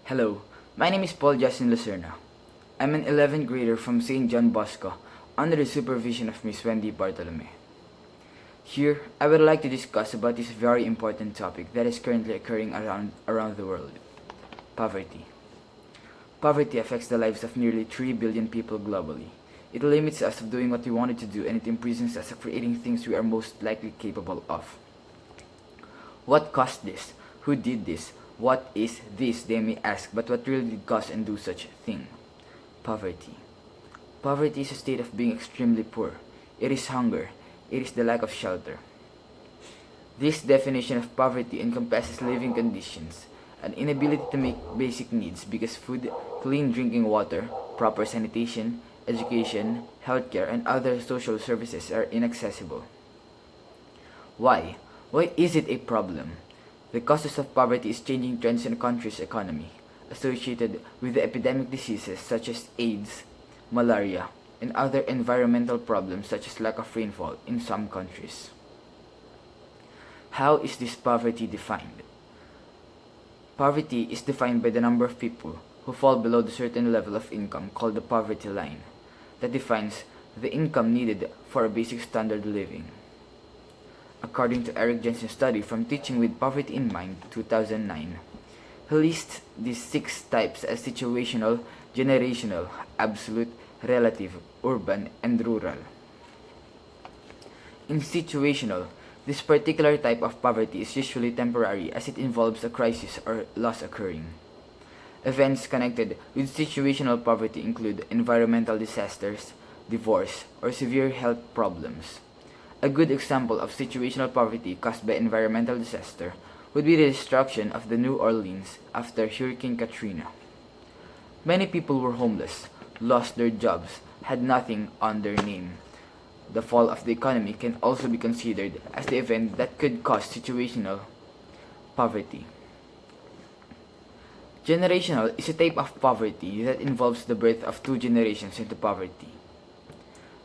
Hello, my name is Paul Justin Lacerna. I'm an 11th grader from St. John Bosco under the supervision of Miss Wendy Bartolome. Here, I would like to discuss about this very important topic that is currently occurring around the world. Poverty. Poverty affects the lives of nearly 3 billion people globally. It limits us of doing what we wanted to do and it imprisons us of creating things we are most likely capable of. What caused this? Who did this? What is this, they may ask, but what really did cause and do such a thing? Poverty. Poverty is a state of being extremely poor. It is hunger. It is the lack of shelter. This definition of poverty encompasses living conditions, an inability to make basic needs because food, clean drinking water, proper sanitation, education, healthcare, and other social services are inaccessible. Why? Why is it a problem? The causes of poverty is changing trends in a country's economy, associated with the epidemic diseases such as AIDS, malaria, and other environmental problems such as lack of rainfall in some countries. How is this poverty defined? Poverty is defined by the number of people who fall below the certain level of income called the poverty line, that defines the income needed for a basic standard living. According to Eric Jensen's study from Teaching with Poverty in Mind, 2009, he lists these 6 types as situational, generational, absolute, relative, urban, and rural. In situational, this particular type of poverty is usually temporary as it involves a crisis or loss occurring. Events connected with situational poverty include environmental disasters, divorce, or severe health problems. A good example of situational poverty caused by environmental disaster would be the destruction of the New Orleans after Hurricane Katrina. Many people were homeless, lost their jobs, had nothing on their name. The fall of the economy can also be considered as the event that could cause situational poverty. Generational is a type of poverty that involves the birth of 2 generations into poverty.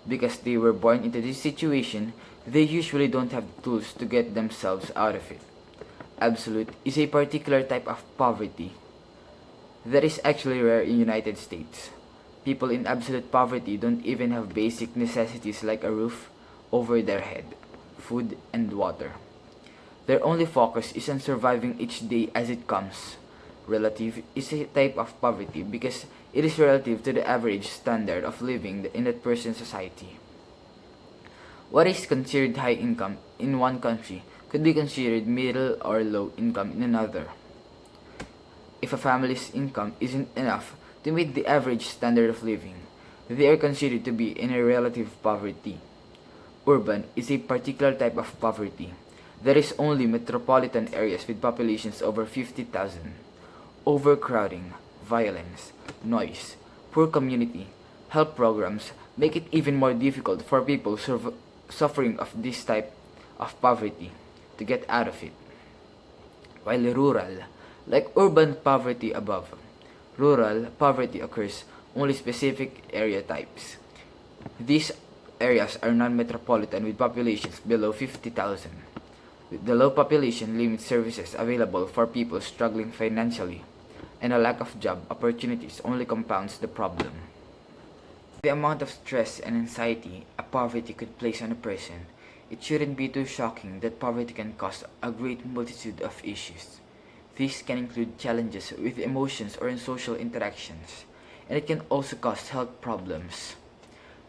Because they were born into this situation, they usually don't have the tools to get themselves out of it. Absolute is a particular type of poverty that is actually rare in the United States. People in absolute poverty don't even have basic necessities like a roof over their head, food, and water. Their only focus is on surviving each day as it comes. Relative is a type of poverty because it is relative to the average standard of living in that person's society. What is considered high income in one country could be considered middle or low income in another. If a family's income isn't enough to meet the average standard of living, they are considered to be in a relative poverty. Urban is a particular type of poverty. There is only metropolitan areas with populations over 50,000. Overcrowding, violence, noise, poor community, health programs make it even more difficult for people suffering of this type of poverty to get out of it. While rural, like urban poverty above, rural poverty occurs only specific area types. These areas are non-metropolitan with populations below 50,000. The low population limits services available for people struggling financially, and a lack of job opportunities only compounds the problem. The amount of stress and anxiety a poverty could place on a person, it shouldn't be too shocking that poverty can cause a great multitude of issues. These can include challenges with emotions or in social interactions, and it can also cause health problems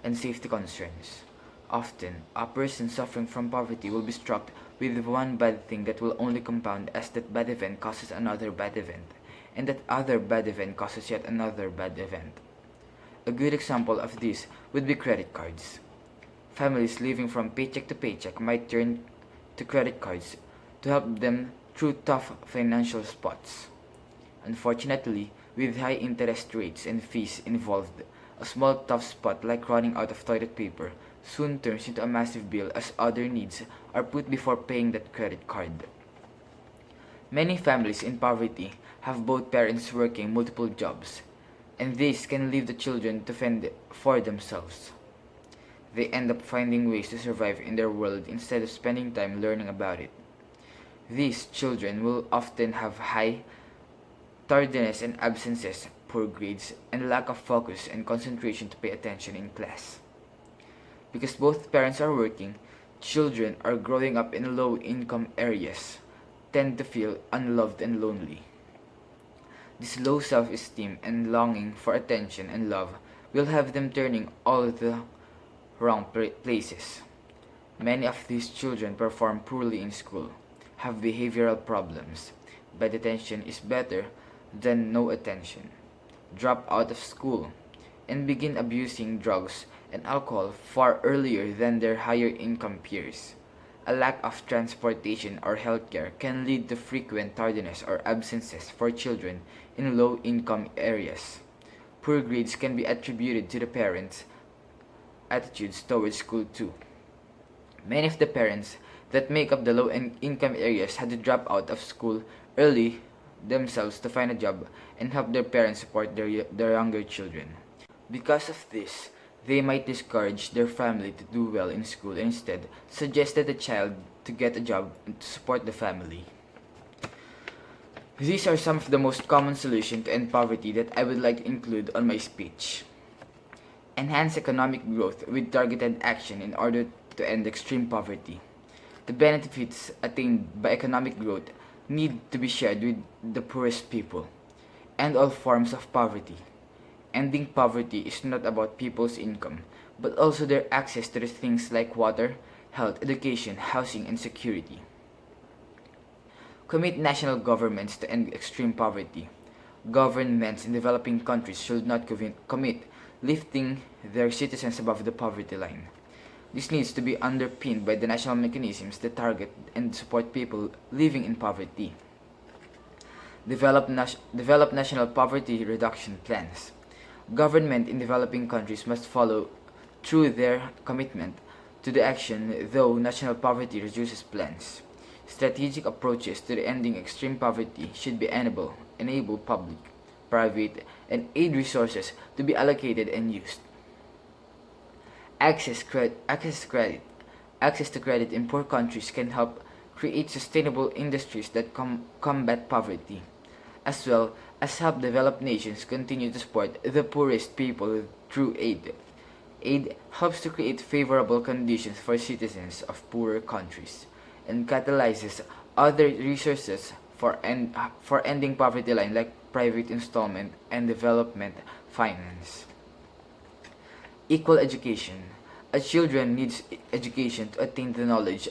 and safety concerns. Often, a person suffering from poverty will be struck with one bad thing that will only compound as that bad event causes another bad event, and that other bad event causes yet another bad event. A good example of this would be credit cards. Families living from paycheck to paycheck might turn to credit cards to help them through tough financial spots. Unfortunately, with high interest rates and fees involved, a small tough spot like running out of toilet paper soon turns into a massive bill as other needs are put before paying that credit card. Many families in poverty have both parents working multiple jobs, and this can leave the children to fend for themselves. They end up finding ways to survive in their world instead of spending time learning about it. These children will often have high tardiness and absences, poor grades, and lack of focus and concentration to pay attention in class. Because both parents are working, children are growing up in low-income areas, tend to feel unloved and lonely. This low self-esteem and longing for attention and love will have them turning all the wrong places. Many of these children perform poorly in school, have behavioral problems, bad attention is better than no attention, drop out of school, and begin abusing drugs and alcohol far earlier than their higher income peers. A lack of transportation or healthcare can lead to frequent tardiness or absences for children in low income areas. Poor grades can be attributed to the parents' attitudes towards school too. Many of the parents that make up the low income areas had to drop out of school early themselves to find a job and help their parents support their younger children. Because of this, they might discourage their family to do well in school and instead suggested the child to get a job and to support the family. These are some of the most common solutions to end poverty that I would like to include on my speech. Enhance economic growth with targeted action in order to end extreme poverty. The benefits attained by economic growth need to be shared with the poorest people. End all forms of poverty. Ending poverty is not about people's income, but also their access to the things like water, health, education, housing, and security. Commit national governments to end extreme poverty. Governments in developing countries should not commit lifting their citizens above the poverty line. This needs to be underpinned by the national mechanisms that target and support people living in poverty. Develop national poverty reduction plans. Government in developing countries must follow through their commitment to the action though national poverty reduces plans. Strategic approaches to the ending extreme poverty should be enable public, private, and aid resources to be allocated and used. Access to credit in poor countries can help create sustainable industries that combat poverty, as well as help developed nations continue to support the poorest people through aid. Aid helps to create favorable conditions for citizens of poorer countries and catalyzes other resources for ending poverty line like private installment and development finance. Equal education. A children needs education to attain the knowledge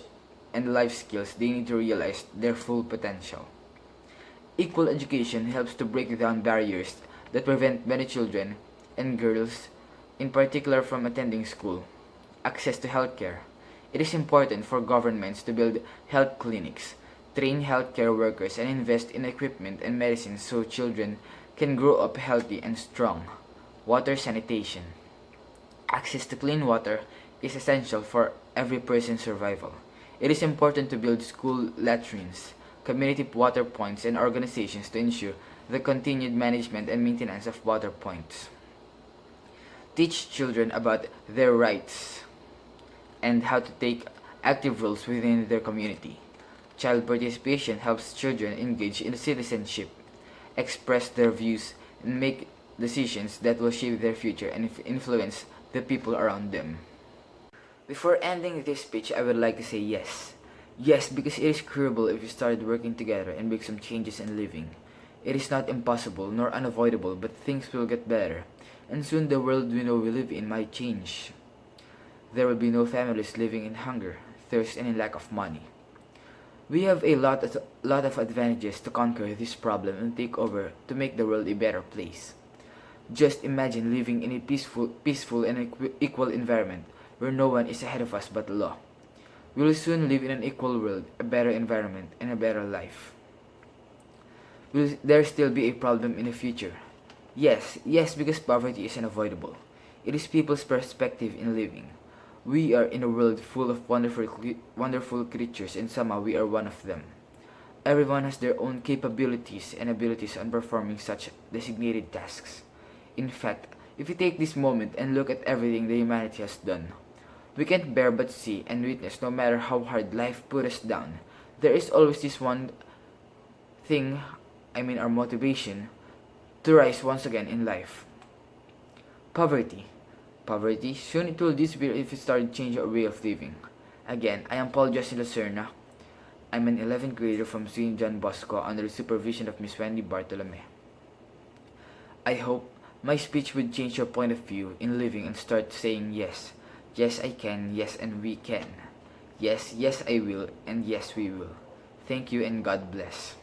and life skills they need to realize their full potential. Equal education helps to break down barriers that prevent many children and girls in particular from attending school. Access to healthcare. It is important for governments to build health clinics, train healthcare workers, and invest in equipment and medicines so children can grow up healthy and strong. Water sanitation. Access to clean water is essential for every person's survival. It is important to build school latrines, community water points, and organizations to ensure the continued management and maintenance of water points. Teach children about their rights and how to take active roles within their community. Child participation helps children engage in citizenship, express their views, and make decisions that will shape their future and influence the people around them. Before ending this speech, I would like to say yes. Yes, because it is curable if we started working together and make some changes in living. It is not impossible nor unavoidable, but things will get better, and soon the world we know we live in might change. There will be no families living in hunger, thirst, and in lack of money. We have a lot of advantages to conquer this problem and take over to make the world a better place. Just imagine living in a peaceful and equal environment where no one is ahead of us but law. We will soon live in an equal world, a better environment, and a better life. Will there still be a problem in the future? Yes, because poverty is unavoidable. It is people's perspective in living. We are in a world full of wonderful creatures, and somehow we are one of them. Everyone has their own capabilities and abilities on performing such designated tasks. In fact, if we take this moment and look at everything the humanity has done, we can't bear but see and witness no matter how hard life put us down. There is always this one thing our motivation to rise once again in life. Poverty. Poverty, soon it will disappear if we start to change our way of living. Again, I am Paul Justin Lacerna. I'm an 11th grader from St. John Bosco under the supervision of Miss Wendy Bartolome. I hope my speech would change your point of view in living and start saying yes. Yes, I can. Yes, and we can. Yes, yes, I will. And yes, we will. Thank you and God bless.